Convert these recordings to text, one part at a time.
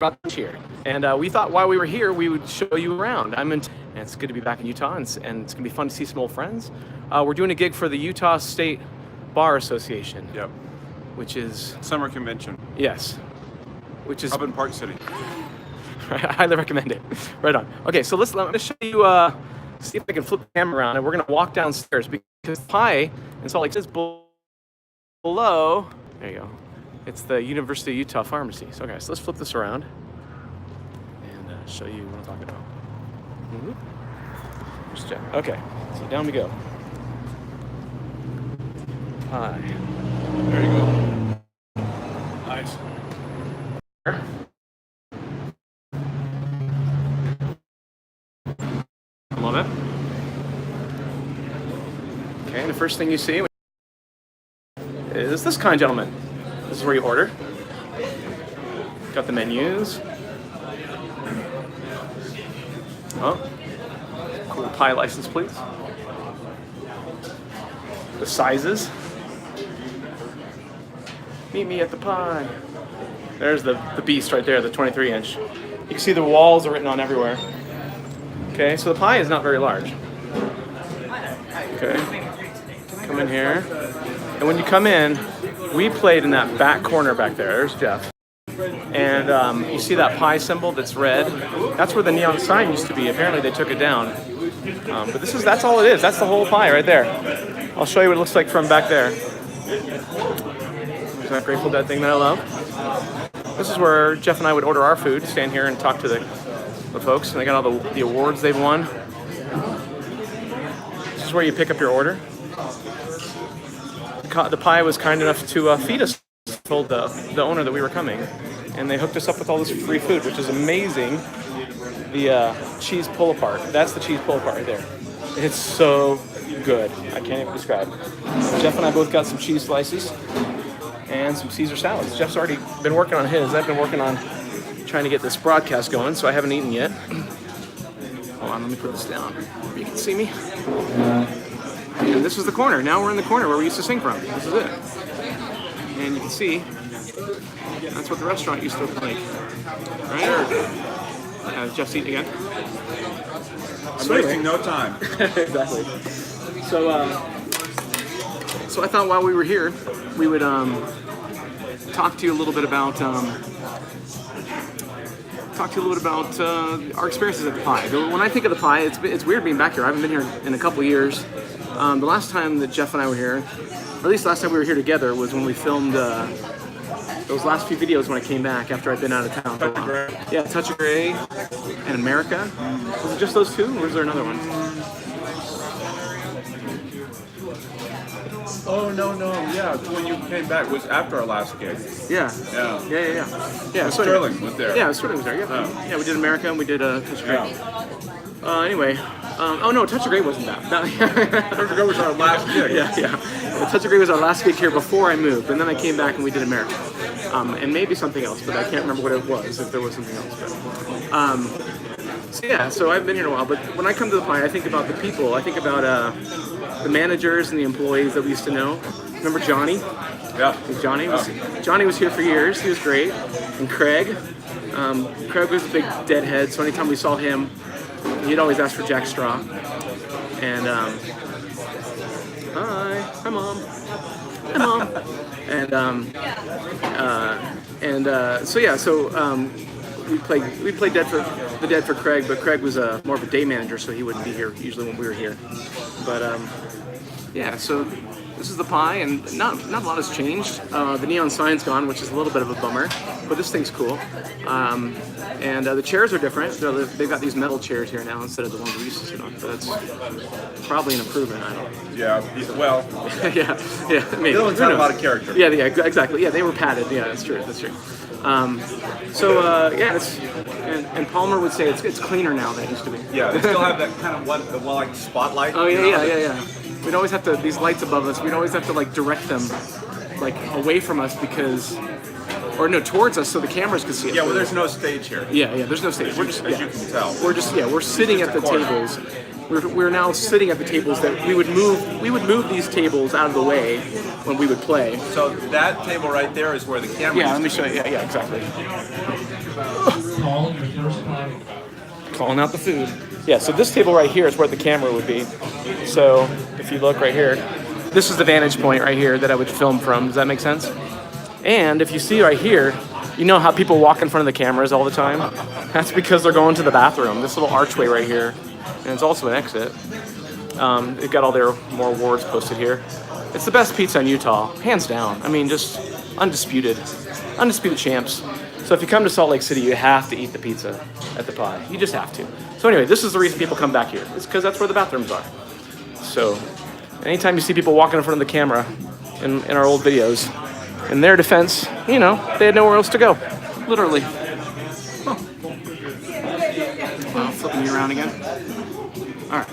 about lunch here, and we thought while we were here we would show you around. And it's good to be back in Utah, and it's gonna be fun to see some old friends. We're doing a gig for the Utah State Bar Association. Yep. Which is summer convention. Yes. Which is up in Park City. I highly recommend it. Right on. Okay, so let me show you. See if I can flip the camera around, and we're gonna walk downstairs because Pie in Salt Lake City is below. There you go. It's the University of Utah Pharmacy. So, okay, so let's flip this around and show you what I'm talking about. Just check. Okay, so down we go. Pie. There you go. Nice. Love it. Okay, and the first thing you see is this kind gentleman. This is where you order. Got the menus. Oh, cool pie license, please. The sizes. Meet me at the pie. There's the beast right there, the 23-inch. You can see the walls are written on everywhere. Okay, so the pie is not very large. Okay, come in here. And when you come in, we played in that back corner back there. There's Jeff. And you see that pie symbol that's red? That's where the neon sign used to be. Apparently they took it down. But that's all it is. That's the whole pie right there. I'll show you what it looks like from back there. There's that Grateful Dead thing that I love. This is where Jeff and I would order our food, stand here and talk to the folks, and they got all the awards they've won. This is where you pick up your order. The pie was kind enough to feed us, told the owner that we were coming, and they hooked us up with all this free food, which is amazing. The cheese pull-apart, that's the cheese pull-apart right there. It's so good, I can't even describe. Jeff and I both got some cheese slices and some Caesar salads. Jeff's already been working on his. I've been working on trying to get this broadcast going, so I haven't eaten yet. Hold on, let me put this down where you can see me. And this is the corner. Now we're in the corner where we used to sing from. This is it. And you can see, that's what the restaurant used to look like. Right? Jeff's eating again. I'm wasting no time. Exactly. So I thought while we were here, we would talk to you a little bit about our experiences at the Pie. When I think of the Pie, it's weird being back here. I haven't been here in a couple of years. The last time that Jeff and I were here, or at least last time we were here together, was when we filmed those last few videos when I came back after I'd been out of town for a while. Yeah, Touch of Grey and America. Was it just those two, or was there another one? Oh, no, yeah, when you came back was after our last gig. Yeah. So Sterling was there. Yeah, Sterling was there, yeah. Oh. Yeah, we did America and we did Touch of Grey. Yeah. Anyway, oh no, Touch of Grey wasn't that. Touch of Grey was our last gig. Yeah. Touch of Grey was our last gig here before I moved, and then I came back and we did America. And maybe something else, but I can't remember what it was, if there was something else. But, so I've been here a while, but when I come to the Pie, I think about the people. I think about the managers and the employees that we used to know. Remember Johnny? Yeah. Johnny was here for years. He was great. And Craig. Craig was a big deadhead, so anytime we saw him, he'd always ask for Jack Straw. And hi mom. Hi mom. We played the Dead for Craig, but Craig was more of a day manager, so he wouldn't be here usually when we were here. But so this is the Pie, and not a lot has changed. The neon sign's gone, which is a little bit of a bummer, but this thing's cool. And the chairs are different. They've got these metal chairs here now instead of the ones we used to sit on. So that's probably an improvement. I don't know. Yeah. Well. yeah. Maybe. The ones had a lot of character. Yeah. Exactly. Yeah, they were padded. Yeah, that's true. And Palmer would say it's cleaner now than it used to be. Yeah, they still have that kind of like spotlight. Oh yeah. We'd always have to, these lights above us, we'd always have to like direct them like away from us towards us so the cameras could see it. Yeah, well, there's no stage here. Yeah, there's no stage. As you can tell. We're sitting at the tables. We're now sitting at the tables that we would move these tables out of the way when we would play. So that table right there is where the camera. Yeah, let me show you. Yeah, exactly. Calling out the food. Yeah, so this table right here is where the camera would be. So if you look right here, this is the vantage point right here that I would film from. Does that make sense? And if you see right here, you know how people walk in front of the cameras all the time? That's because they're going to the bathroom. This little archway right here. And it's also an exit. They've got all their more awards posted here. It's the best pizza in Utah, hands down. I mean, just undisputed champs. So if you come to Salt Lake City, you have to eat the pizza at the Pie. You just have to. So anyway, this is the reason people come back here. It's because that's where the bathrooms are. So anytime you see people walking in front of the camera in our old videos, in their defense, you know, they had nowhere else to go, literally. Huh. Well, flipping you around again. All right.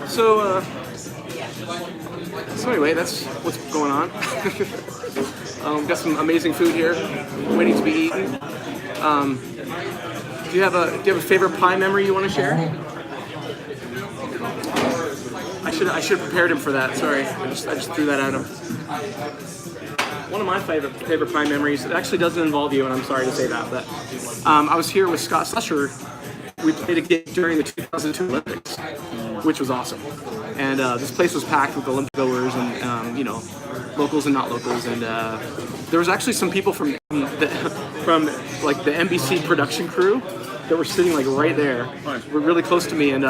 So anyway, that's what's going on. Got some amazing food here, waiting to be eaten. Do you have a favorite pie memory you want to share? I should have prepared him for that. Sorry, I just threw that at him. One of my favorite pie memories. It actually doesn't involve you, and I'm sorry to say that, but I was here with Scott Slusher. We played a gig during the 2002 Olympics, which was awesome. And this place was packed with Olympic goers and you know, locals and not locals. And there was actually some people from like the NBC production crew that were sitting like right there, were really close to me, and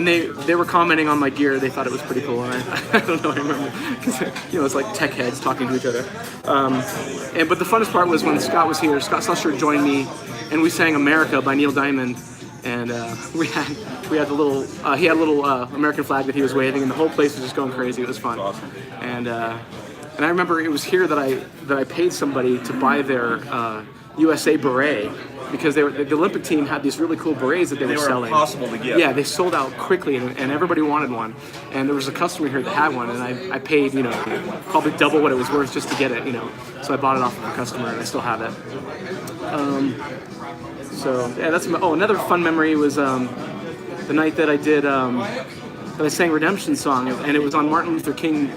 they were commenting on my gear. They thought it was pretty cool, and I don't know, I remember, because you know, it's like tech heads talking to each other. But the funnest part was when Scott was here. Scott Slusher joined me, and we sang "America" by Neil Diamond, and we had the little he had a little American flag that he was waving, and the whole place was just going crazy. It was fun. Awesome. And I remember it was here that I paid somebody to buy their USA beret, because the Olympic team had these really cool berets that they were selling. Impossible to get. Yeah, they sold out quickly, and everybody wanted one. And there was a customer here that had one, and I paid, you know, probably double what it was worth just to get it, you know. So I bought it off of a customer, and I still have it. So yeah, that's another fun memory was the night that I did that I sang Redemption Song, and it was on Martin Luther King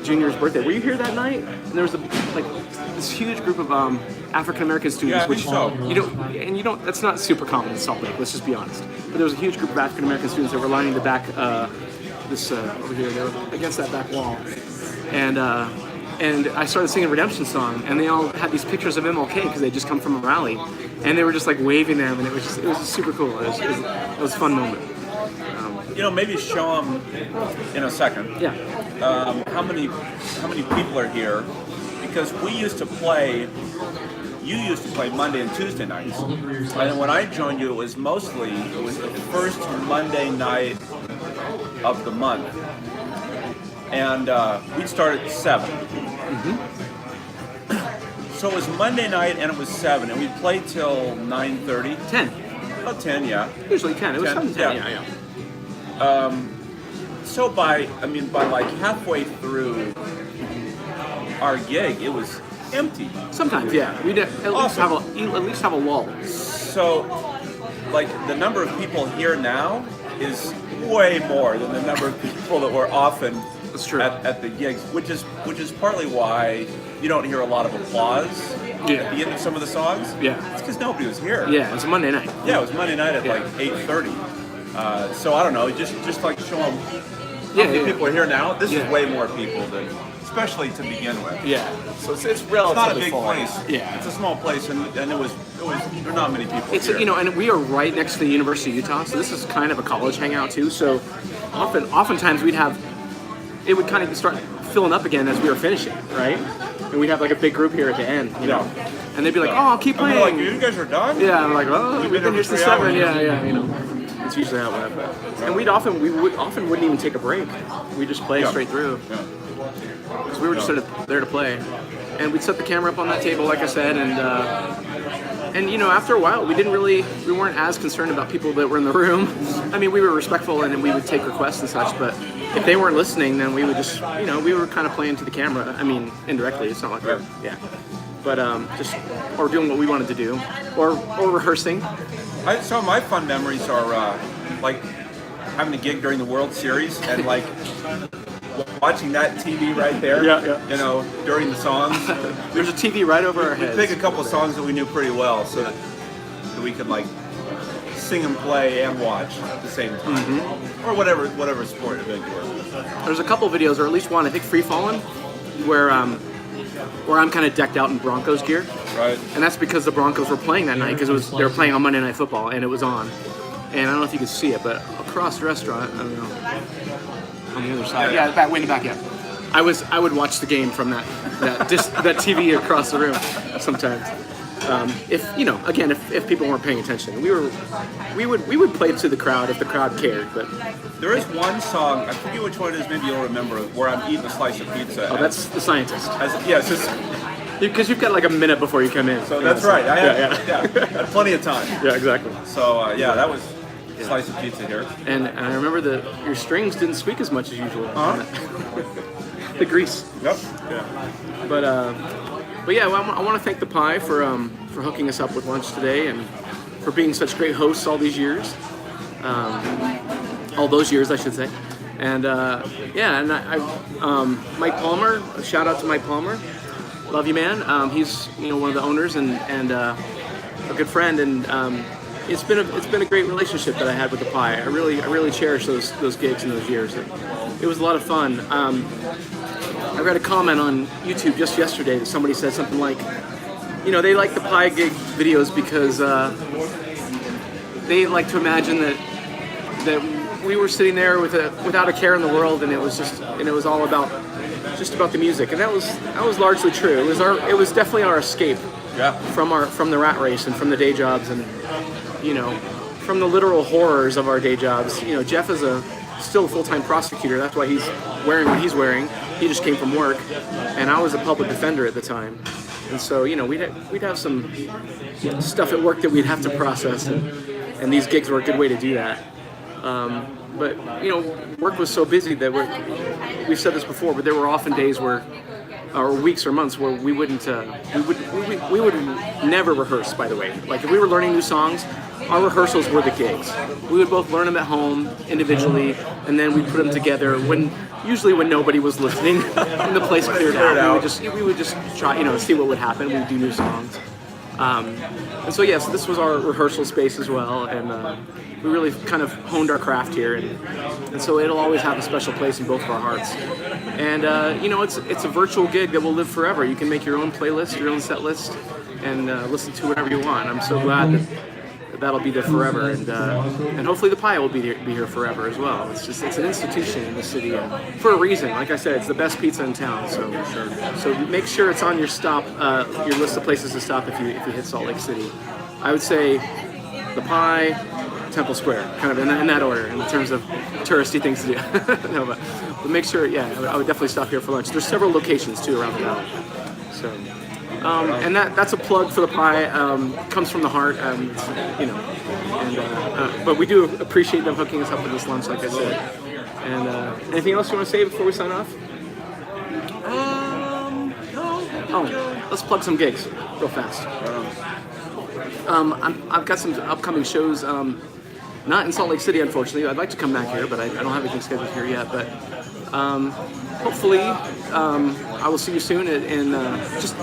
Jr.'s birthday. Were you here that night? And there was this huge group of African American students, Yeah, I think so. you don't. That's not super common in Salt Lake. Let's just be honest. But there was a huge group of African American students that were lining the back, over here. They were against that back wall, and I started singing Redemption Song, and they all had these pictures of MLK because they just come from a rally, and they were just like waving them, and it was just super cool. It was a fun moment. You know, maybe show them in a second. Yeah. How many people are here? Because you used to play Monday and Tuesday nights, and when I joined you, it was the first Monday night of the month, and we'd start at 7. Mm-hmm. So it was Monday night, and it was 7, and we'd play till 9:30. 10. About 10, yeah. Usually 10. It was 10. Yeah. So by like halfway through our gig, it was empty. Sometimes, yeah. We'd at least have a lull. So, like, the number of people here now is way more than the number of people that were often That's true. at the gigs, which is partly why you don't hear a lot of applause at the end of some of the songs. Yeah. It's because nobody was here. Yeah, it's a Monday night. Yeah, it was Monday night at like 8:30. So I don't know, just like show them how many people are here now. This is way more people than, especially to begin with. Yeah. So it's relatively It's not a big full. place. Yeah. It's a small place, and there are not many people It's here. and we are right next to the University of Utah, so this is kind of a college hangout too. So oftentimes it would kind of start filling up again as we were finishing, right? And we'd have like a big group here at the end, you know. And they'd be like, "Oh, I'll keep playing." Like, you guys are done? Yeah, I'm like, "Oh, we've been here since 7." Yeah, you know. It's usually how it went. And we often wouldn't even take a break. We just play straight through. Yeah. Because we were just sort of there to play. And we'd set the camera up on that table, like I said, and you know, after a while, we weren't as concerned about people that were in the room. I mean, we were respectful, and we would take requests and such, but if they weren't listening, then we would just, you know, we were kind of playing to the camera. I mean, indirectly, it's not like we're, but or doing what we wanted to do, or rehearsing. Some of my fun memories are like having a gig during the World Series, and like watching that TV right there. Yeah. You know, during the songs. There's a TV right over our We heads. pick a couple of songs that we knew pretty well, so that we could like sing and play and watch at the same time, or whatever sport event you were. There's a couple videos, or at least one, I think Free Fallin', where I'm kind of decked out in Broncos gear. Right. And that's because the Broncos were playing that night, because they were playing on Monday Night Football, and it was on. And I don't know if you can see it, but across the restaurant, I don't know, on the other side. Yeah, way in the back, yeah. I would watch the game from that TV across the room sometimes. If people weren't paying attention, we would play to the crowd if the crowd cared. But there is one song, I forget which one it is. Maybe you'll remember, where I'm eating a slice of pizza. Oh, that's The Scientist. Yes, it's because you've got like a minute before you come in. So that's right. I had plenty of time. Yeah, exactly. So that was a slice of pizza here. And I remember your strings didn't squeak as much as usual. The grease. Yep. Yeah. But yeah, well, I want to thank the Pie for hooking us up with lunch today, and for being such great hosts all these years. All those years, I should say. And Mike Palmer. A shout out to Mike Palmer. Love you, man. He's one of the owners and a good friend, and it's been a great relationship that I had with the Pie. I really cherish those gigs and those years. It was a lot of fun. I read a comment on YouTube just yesterday that somebody said something like, they like the Pie gig videos because they like to imagine that we were sitting there without a care in the world, and it was all about the music, and that was largely true. It was definitely our escape from the rat race and from the day jobs, and from the literal horrors of our day jobs. Jeff is still a full-time prosecutor. That's why he's wearing what he's wearing. He just came from work, and I was a public defender at the time, and so we'd have some stuff at work that we'd have to process, and these gigs were a good way to do that. But work was so busy that we've said this before, but there were often days or weeks or months where we would never rehearse. By the way, like if we were learning new songs, our rehearsals were the gigs. We would both learn them at home individually, and then we'd put them together usually when nobody was listening and the place cleared out. We would just try, see what would happen. We'd do new songs. And so yes, this was our rehearsal space as well, and we really kind of honed our craft here, and so it'll always have a special place in both of our hearts. And it's a virtual gig that will live forever. You can make your own playlist, your own set list, and listen to whatever you want. I'm so glad that'll be there forever, and hopefully the Pie will be here forever as well. It's an institution in the city, and for a reason. Like I said, it's the best pizza in town. So make sure it's on your your list of places to stop if you hit Salt Lake City. I would say the Pie, Temple Square, kind of in that order in terms of touristy things to do. No, but make sure, I would definitely stop here for lunch. There's several locations too around the valley. So. And that's a plug for the Pie. Comes from the heart, but we do appreciate them hooking us up with this lunch, like I said. And anything else you want to say before we sign off? No. Oh, let's plug some gigs real fast. I've got some upcoming shows. Not in Salt Lake City, unfortunately. I'd like to come back here, but I don't have anything scheduled here yet. But hopefully, I will see you soon. Just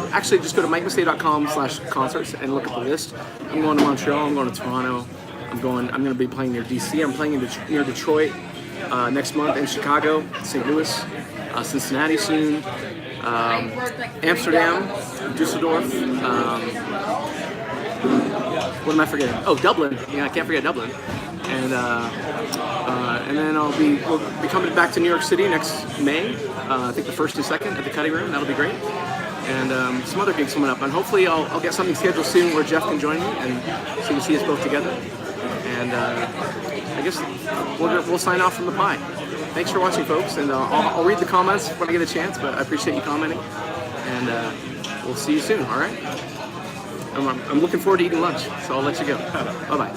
go to MikeMastay.com/concerts and look at the list. I'm going to Montreal. I'm going to Toronto. I'm going to be playing near DC. I'm playing near Detroit next month, in Chicago, St. Louis, Cincinnati soon, Amsterdam, Dusseldorf. What am I forgetting? Oh, Dublin. Yeah, I can't forget Dublin. And then we'll be coming back to New York City next May. I think the 1st and 2nd at the Cutting Room. That'll be great. And some other gigs coming up. And hopefully I'll get something scheduled soon where Jeff can join me, and so you can see us both together. And I guess we'll sign off from the Pie. Thanks for watching, folks. And I'll read the comments when I get a chance, but I appreciate you commenting. And we'll see you soon, all right? I'm looking forward to eating lunch, so I'll let you go. Bye-bye.